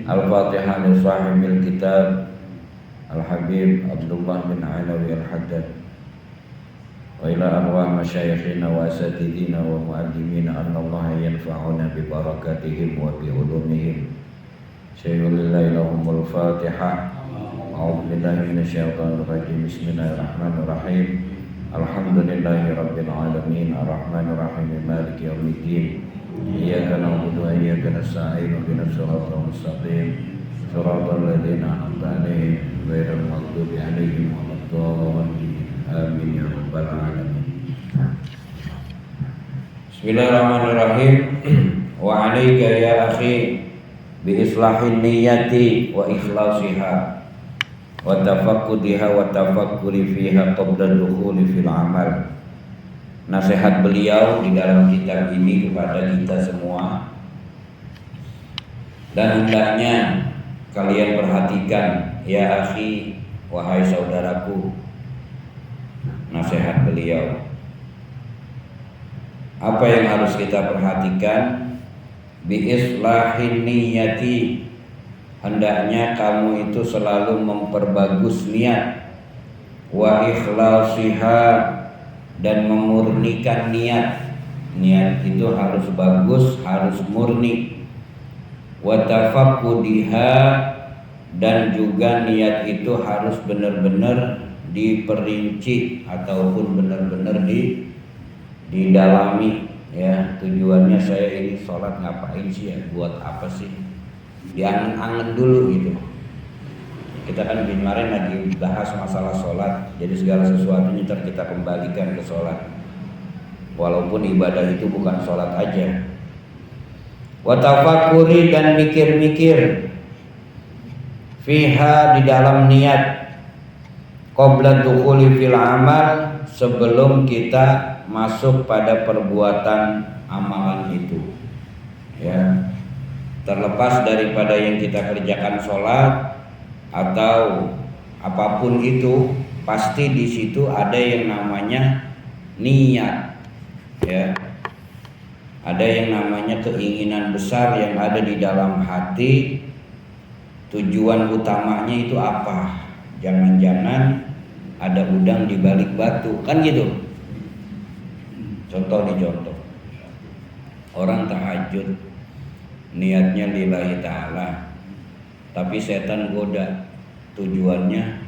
Al-Fatihah li sahibil kitab Al-Habib Abdullah bin Alawi Al-Haddad wa ila arwah masyayikhina wa asatidina wa mu'addimina anna Allah yanfa'una bi barakatihim wa bi ulumihim. Syaikhulillah lahumul Fatihah. A'udzu billahi minasyaitonir rajim. Bismillahirrahmanirrahim. Alhamdulillahi rabbil alamin arrahmanir rahim maliki yaumiddin. Iyyaka na'budu wa iyyaka nasta'in ihdinas siratal mustaqim siratal ladzina an'amta 'alaihim ghairil maghdubi 'alaihim waladdallin. Amin ya rabbal alamin. Bismillahirrahmanirrahim. Wa 'alaika ya akhi bi islahin niyyati wa ikhlasiha wa tafaqqudiha wa tafakkuri fiha qabla dukhuli fil amal. Nasihat beliau di dalam kitab ini kepada kita semua, dan hendaknya kalian perhatikan ya akhi, wahai saudaraku, nasihat beliau. Apa yang harus kita perhatikan? Bi islahin niyyati, hendaknya kamu itu selalu memperbagus niat, wa ikhlasiha, dan memurnikan niat. Niat itu harus bagus, harus murni. Wa tafaqqudiha, dan juga niat itu harus benar-benar diperinci ataupun benar-benar didalami. Ya, tujuannya saya ini sholat ngapain sih ya, buat apa sih, diangen-angen dulu gitu. Kita kan kemarin lagi bahas masalah sholat, jadi segala sesuatunya kita kembalikan ke sholat, walaupun ibadah itu bukan sholat aja. Wa tafakkuri, dan mikir-mikir fiha, di dalam niat, qabla dukhuli fil amal, sebelum kita masuk pada perbuatan amalan itu. Ya, terlepas daripada yang kita kerjakan sholat atau apapun itu, pasti di situ ada yang namanya niat. Ya, ada yang namanya keinginan besar yang ada di dalam hati. Tujuan utamanya itu apa? Jangan-jangan ada udang di balik batu, kan gitu. Contoh, orang tahajud niatnya lillahi ta'ala, tapi setan goda, tujuannya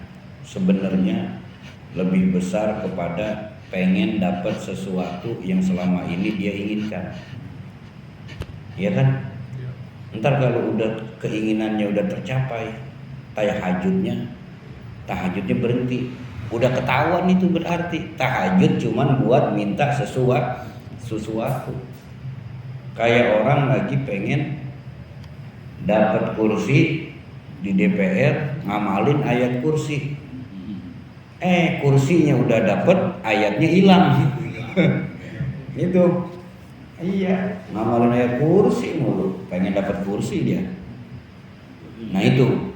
sebenarnya lebih besar kepada pengen dapat sesuatu yang selama ini dia inginkan. Iya kan? Ntar kalau udah keinginannya udah tercapai, tahajudnya berhenti. Udah ketahuan itu berarti tahajud cuman buat minta sesuatu. Kayak orang lagi pengen dapat kursi di DPR, ngamalin ayat kursi. Kursinya udah dapet, ayatnya hilang. Itu. Iya, ngamalin ayat kursi mulu, pengen dapat kursi dia. Nah itu.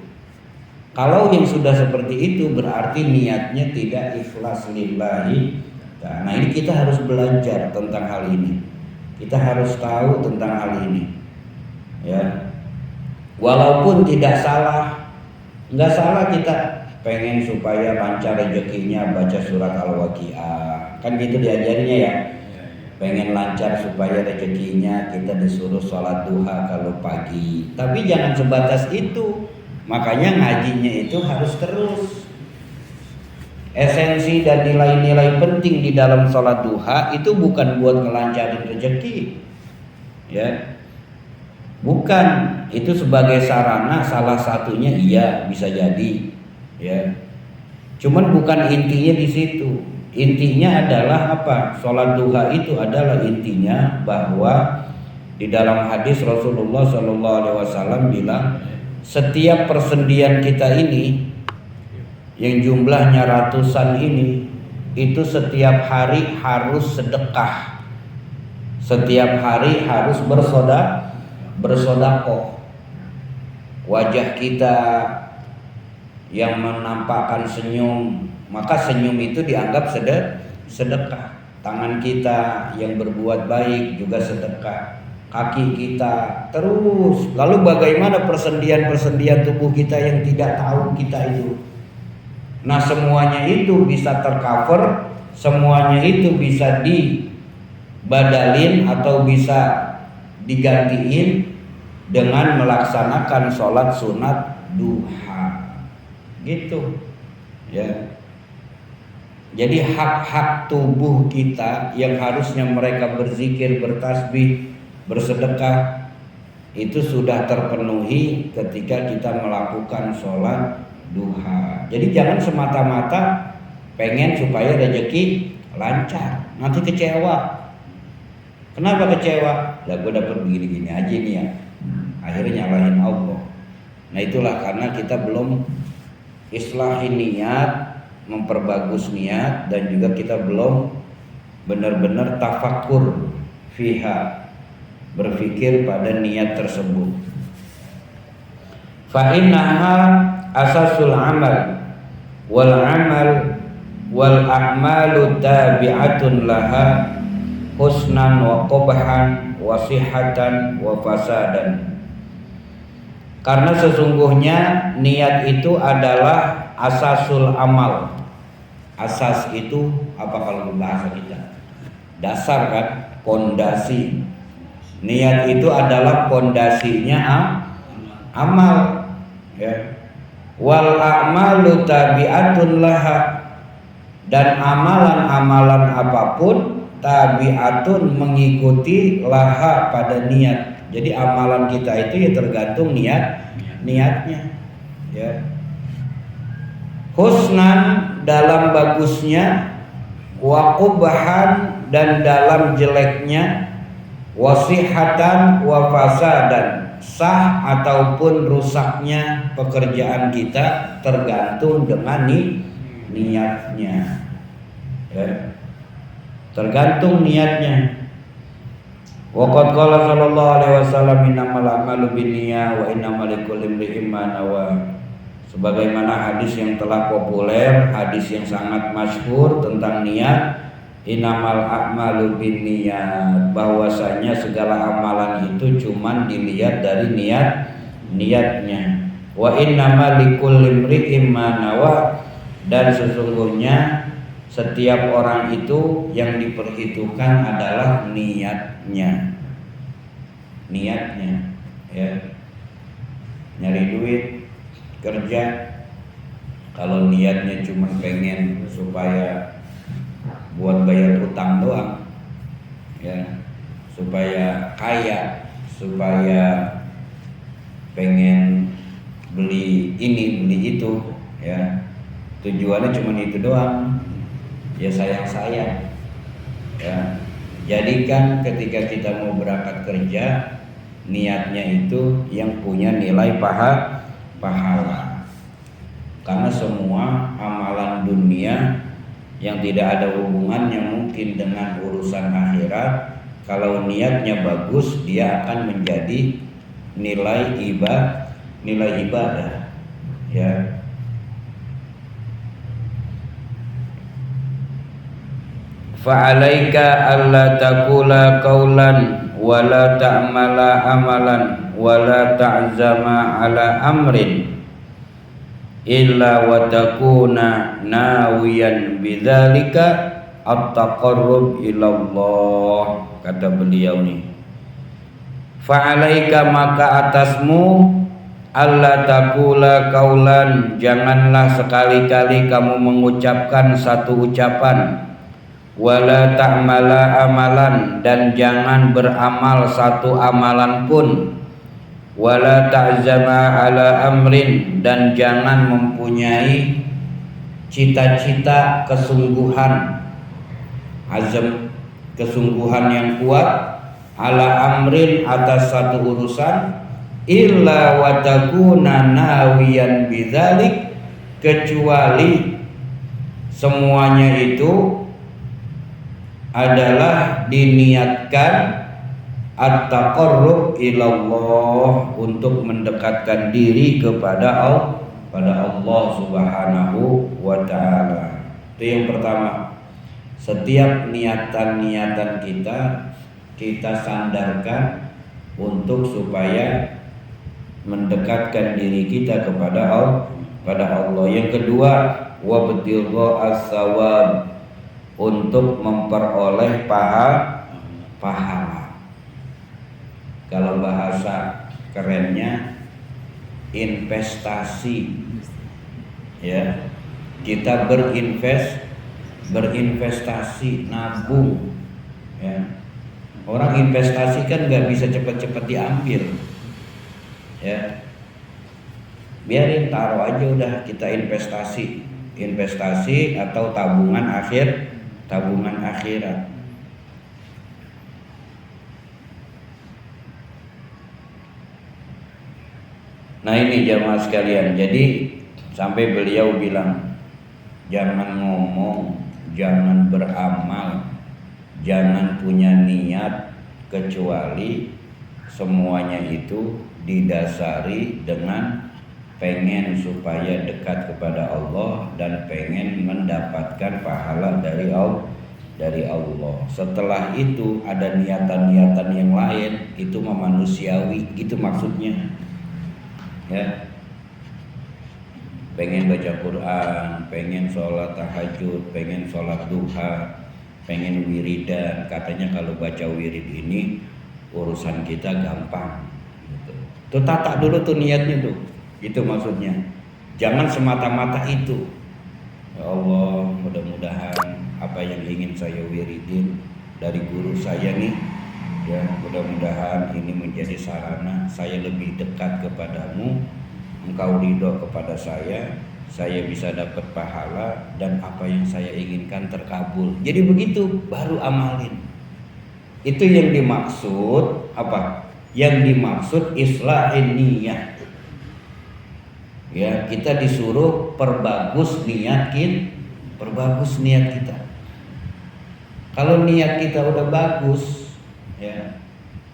Kalau yang sudah seperti itu berarti niatnya tidak ikhlas lillahi. Nah, ini kita harus belajar tentang hal ini. Kita harus tahu tentang hal ini. Ya. Walaupun tidak salah, nggak salah kita pengen supaya lancar rezekinya baca surat Al-Waqiah, kan gitu diajarinya ya. Pengen lancar supaya rezekinya kita disuruh sholat duha kalau pagi. Tapi jangan sebatas itu, makanya ngajinya itu harus terus. Esensi dan nilai-nilai penting di dalam sholat duha itu bukan buat ngelancarin rezeki, ya. Bukan, itu sebagai sarana salah satunya, iya bisa jadi, ya. Cuman bukan intinya di situ. Intinya adalah apa? Sholat duha itu adalah intinya bahwa di dalam hadis Rasulullah SAW bilang, setiap persendian kita ini yang jumlahnya ratusan ini, itu setiap hari harus sedekah, setiap hari harus bersodakoh. Wajah kita yang menampakkan senyum, maka senyum itu dianggap sedekah. Tangan kita yang berbuat baik juga sedekah. kaki kita, terus. Lalu bagaimana persendian-persendian tubuh kita yang tidak tahu kita itu? Nah, semuanya itu bisa tercover, semuanya itu bisa dibadalin atau bisa digantiin dengan melaksanakan sholat sunat duha, gitu ya. Jadi hak-hak tubuh kita yang harusnya mereka berzikir, bertasbih, bersedekah, itu sudah terpenuhi ketika kita melakukan sholat duha. Jadi jangan semata-mata pengen supaya rezeki lancar, nanti kecewa. Kenapa kecewa? Lah gue dapet begini-gini aja nih ya. Akhirnya nyalahin Allah. Nah itulah karena kita belum islahin niat, memperbagus niat, dan juga kita belum benar-benar tafakur fiha, berpikir pada niat tersebut. Fa innaha asasul amal wal amal wal a'malu tabi'atun laha husnan wa qubhan wa sihatan wa fasadan. Karena sesungguhnya niat itu adalah asasul amal. Asas itu apa kalau bahasa kita? Dasar kan, pondasi. Niat itu adalah pondasinya amal, ya. Wal a'malu tabi'atun laha, dan amalan-amalan apapun tabi'atun mengikuti laha pada niat. Jadi amalan kita itu ya tergantung niatnya, ya. Husnan dalam bagusnya, wa qubhan dan dalam jeleknya, wasihatan wa fasadan, sah ataupun rusaknya pekerjaan kita tergantung dengan niatnya, ya. Tergantung niatnya. Waqad qala sallallahu alaihi wasallam innamal a'malu binniyah wa innamal likulli imri'in ma nawa. Sebagaimana hadis yang telah populer, hadis yang sangat masyhur tentang niat, innamal a'malu binniyat, bahwasanya segala amalan itu cuman dilihat dari niatnya. Wa innamal likulli imri'in ma nawa, dan sesungguhnya setiap orang itu yang diperhitungkan adalah niatnya, ya. Nyari duit, kerja, kalau niatnya cuma pengen supaya buat bayar utang doang, ya, supaya kaya, supaya pengen beli ini beli itu, ya, tujuannya cuma itu doang, ya sayang, ya. Jadi kan ketika kita mau berangkat kerja, niatnya itu yang punya nilai pahala. Karena semua amalan dunia yang tidak ada hubungannya mungkin dengan urusan akhirat, kalau niatnya bagus, dia akan menjadi nilai ibadah, ya. Fa'alaika alla taqula qawlan wa la ta'mala amalan wa la ta'zama ala amrin illa wa takuna nawiyan bidzalika at-taqarrub ila Allah, kata beliau nih. Fa'alaika, maka atasmu, alla taqula qawlan, janganlah sekali-kali kamu mengucapkan satu ucapan, wala ta'mala amalan, dan jangan beramal satu amalan pun, wala ta'zama ala amrin, dan jangan mempunyai cita-cita kesungguhan, azam, kesungguhan yang kuat, ala amrin, atas satu urusan, illa wa takuna nawiyan bidzalik, kecuali semuanya itu adalah diniatkan at-taqarrub ilallah, untuk mendekatkan diri kepada Allah Subhanahu wa ta'ala. Itu yang pertama. Setiap niatan-niatan kita sandarkan untuk supaya mendekatkan diri kita kepada Allah. Yang kedua, wabtigha as-sawab, untuk memperoleh pahala. Kalau bahasa kerennya investasi, ya, kita berinvestasi, nabung, ya. Orang investasi kan nggak bisa cepat-cepat diambil, ya. Biarin, taruh aja udah, kita investasi atau tabungan akhirat. Nah ini jamaah sekalian, jadi sampai beliau bilang jangan ngomong, jangan beramal, jangan punya niat kecuali semuanya itu didasari dengan pengen supaya dekat kepada Allah dan pengen mendapatkan pahala dari Allah. Setelah itu ada niatan-niatan yang lain, itu manusiawi, gitu maksudnya. Ya, pengen baca Quran, pengen sholat tahajud, pengen sholat duha, pengen wiridan. Katanya kalau baca wirid ini urusan kita gampang gitu. Tuh tata dulu tuh niatnya tuh, itu maksudnya. Jangan semata-mata itu. Ya Allah, mudah-mudahan apa yang ingin saya wiridin dari guru saya nih, ya, mudah-mudahan ini menjadi sarana saya lebih dekat kepadamu, engkau ridho kepada saya bisa dapat pahala, dan apa yang saya inginkan terkabul. Jadi begitu, baru amalin. Itu yang dimaksud apa? Yang dimaksud islahin niyah. Ya, kita disuruh perbagus niat kita. Kalau niat kita udah bagus, ya,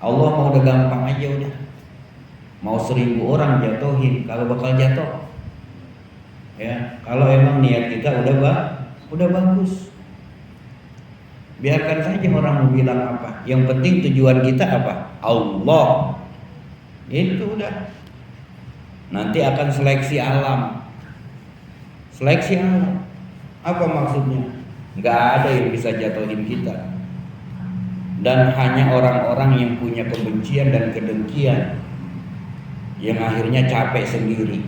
Allah mau udah gampang aja udah. Mau 1000 orang jatuhin, kalau bakal jatuh. Ya, kalau emang niat kita udah bagus. Biarkan saja orang mau bilang apa. Yang penting tujuan kita apa? Allah. Itu udah. Nanti akan seleksi alam. Seleksi alam. Apa maksudnya? Nggak ada yang bisa jatuhin kita. Dan hanya orang-orang yang punya kebencian dan kedengkian yang akhirnya capek sendiri.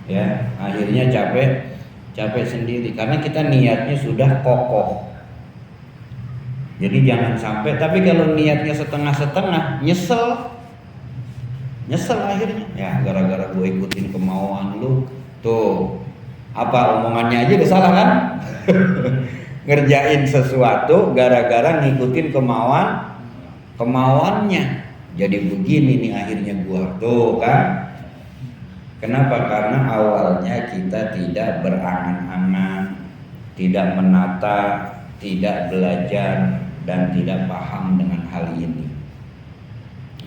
Ya, akhirnya capek sendiri karena kita niatnya sudah kokoh. Jadi jangan sampai, tapi kalau niatnya setengah-setengah, nyesel akhirnya. Ya, gara-gara gue ikutin kemauan lu. Tuh, apa omongannya aja udah salah kan? Ngerjain sesuatu gara-gara ngikutin kemauannya. Jadi begini nih akhirnya gua. Tuh kan? Kenapa? Karena awalnya kita tidak berangan-angan, tidak menata, tidak belajar, dan tidak paham dengan hal ini.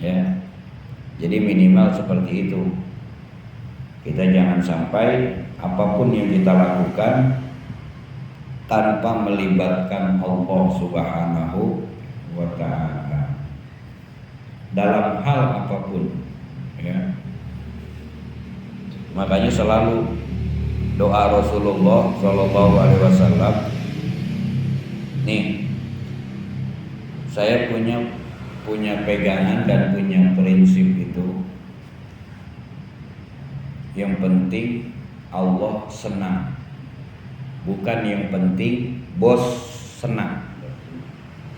Ya. Jadi minimal seperti itu. Kita jangan sampai apapun yang kita lakukan tanpa melibatkan Allah Subhanahu wa ta'ala dalam hal apapun, ya. Makanya selalu doa Rasulullah Shallallahu Alaihi Wasallam. Nih, saya punya pegangan dan punya prinsip itu. Yang penting Allah senang, bukan yang penting bos senang.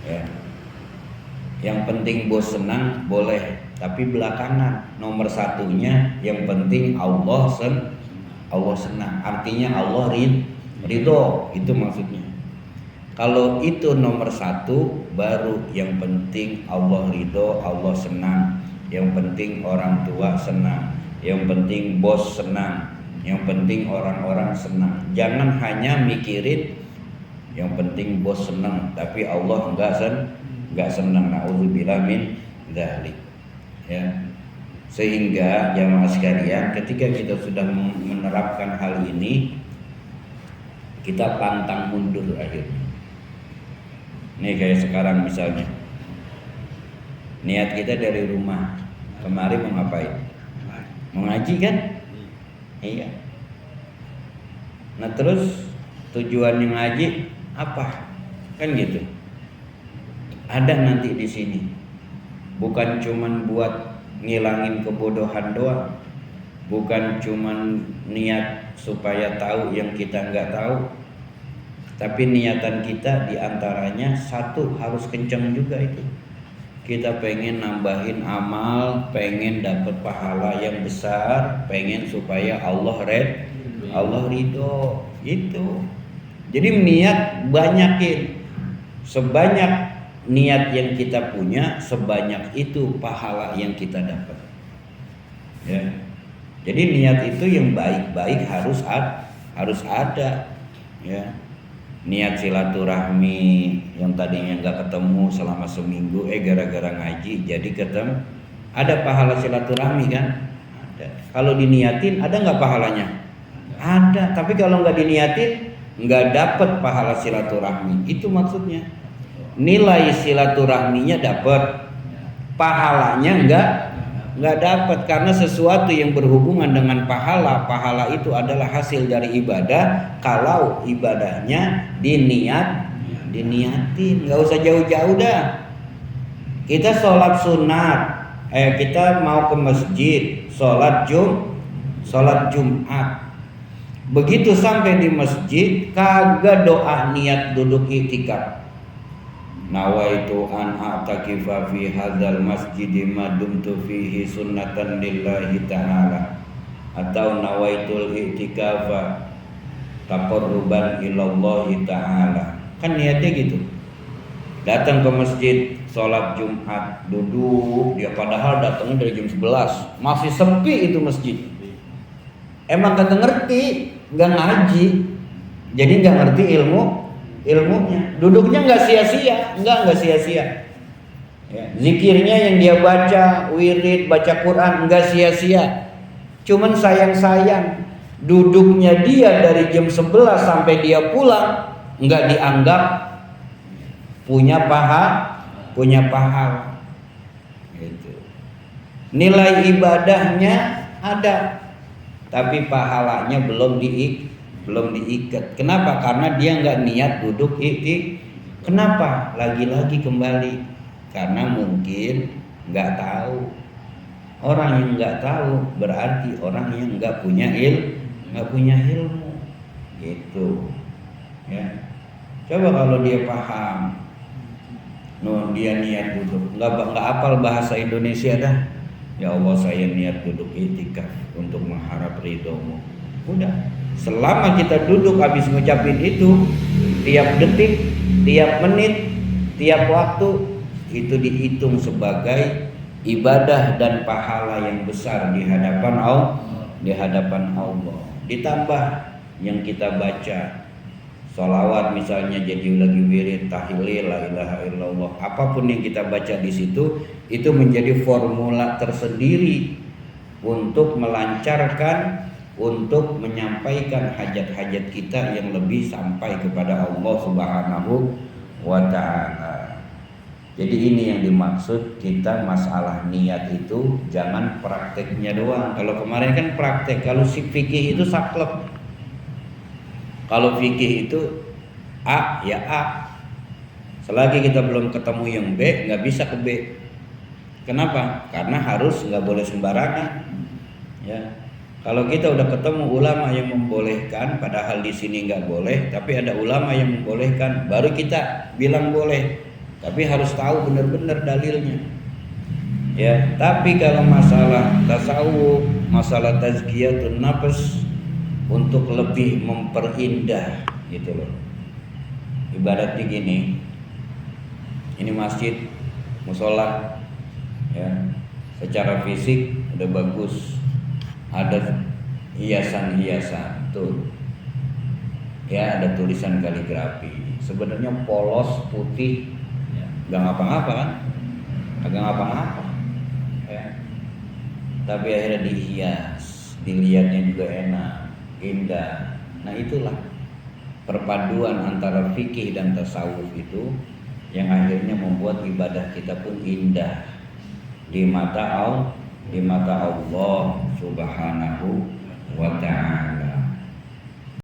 Ya. Yang penting bos senang boleh, tapi belakangan. Nomor satunya yang penting Allah senang. Artinya Allah ridho, itu maksudnya. Kalau itu nomor satu, baru yang penting Allah ridho, Allah senang. Yang penting orang tua senang. Yang penting bos senang. Yang penting orang-orang senang. Jangan hanya mikirin yang penting bos senang, tapi Allah enggak senang. Nauzubillah min dzalik. Ya. Sehingga jamaah sekalian, ketika kita sudah menerapkan hal ini, kita pantang mundur akhirnya. Nih kayak sekarang misalnya, Niat kita dari rumah kemari mau ngapain? Mau ngaji kan? Iya. Nah terus tujuannya ngaji apa? Kan gitu. Ada nanti di sini. Bukan cuman buat ngilangin kebodohan doang. Bukan cuman niat supaya tahu yang kita nggak tahu. Tapi niatan kita diantaranya satu harus kenceng juga itu. Kita pengen nambahin amal, pengen dapat pahala yang besar, pengen supaya Allah ridho, itu. Jadi niat banyakin, sebanyak niat yang kita punya, sebanyak itu pahala yang kita dapat. Ya. Jadi niat itu yang baik-baik harus ada, ya. Niat silaturahmi yang tadinya nggak ketemu selama seminggu, gara-gara ngaji jadi ketemu, ada pahala silaturahmi kan? Ada. Kalau diniatin ada nggak pahalanya? Ada. Tapi kalau nggak diniatin nggak dapat pahala silaturahmi. Itu maksudnya. Nilai silaturahminya dapat, pahalanya nggak dapat, karena sesuatu yang berhubungan dengan pahala itu adalah hasil dari ibadah. Kalau ibadahnya diniatin, nggak usah jauh-jauh dah. Kita sholat sunat, kita mau ke masjid, sholat Jumat. Begitu sampai di masjid kagak doa niat duduk iktikaf. Nawaitu an a'takifa fi hadzal masjid ma dumtu fihi sunnatan lillahi ta'ala, atau nawaitul i'tikafa taqarruban ilallahi ta'ala. Kan niatnya gitu. Datang ke masjid sholat Jumat, duduk dia, padahal datangnya dari jam 11, masih sepi itu masjid. Emang kagak ngerti, nggak ngaji, jadi nggak ngerti ilmunya. Duduknya nggak sia-sia, nggak sia-sia. Ya. Zikirnya yang dia baca, wirid, baca Quran nggak sia-sia. Cuman sayang duduknya dia dari jam 11 sampai dia pulang nggak dianggap punya pahala. Gitu. Nilai ibadahnya ada, tapi pahalanya belum diikat. Kenapa? Karena dia nggak niat duduk Kenapa? Lagi-lagi kembali karena mungkin nggak tahu. Orang yang nggak tahu berarti orang yang nggak punya ilmu. Gitu. Ya. Coba kalau dia paham, dia niat duduk, nggak hafal bahasa Indonesia dah. Ya Allah, saya niat duduk iktikaf untuk mengharap ridhomu. Udah. Selama kita duduk habis ngucapin itu, tiap detik, tiap menit, tiap waktu itu dihitung sebagai ibadah dan pahala yang besar di hadapan Allah. Ditambah yang kita baca, sholawat misalnya, jadi lagi wirid, tahlil, la ilaha illallah, apapun yang kita baca di situ, itu menjadi formula tersendiri untuk melancarkan, untuk menyampaikan hajat-hajat kita yang lebih sampai kepada Allah Subhanahu wa ta'ala. Jadi ini yang dimaksud kita masalah niat itu, jangan prakteknya doang. Kalau kemarin kan praktek, kalau si fikih itu saklek. Kalau fikih itu A ya A. Selagi kita belum ketemu yang B, nggak bisa ke B. Kenapa? Karena harus, nggak boleh sembarangan. Ya. Kalau kita udah ketemu ulama yang membolehkan, padahal di sini nggak boleh, tapi ada ulama yang membolehkan, baru kita bilang boleh. Tapi harus tahu benar-benar dalilnya. Ya, tapi kalau masalah tasawuf, masalah tazkiyatun nafs, untuk lebih memperindah gitu loh. Ibaratnya gini, ini masjid, musola, ya, secara fisik udah bagus, ada hiasan-hiasan tuh, ya, ada tulisan kaligrafi. Sebenarnya polos, putih, nggak ngapa-ngapa kan, agak ngapa-ngapa, ya. Tapi akhirnya dihias, dilihatnya juga enak, indah. Nah itulah perpaduan antara fikih dan tasawuf itu yang akhirnya membuat ibadah kita pun indah. di mata Allah Subhanahu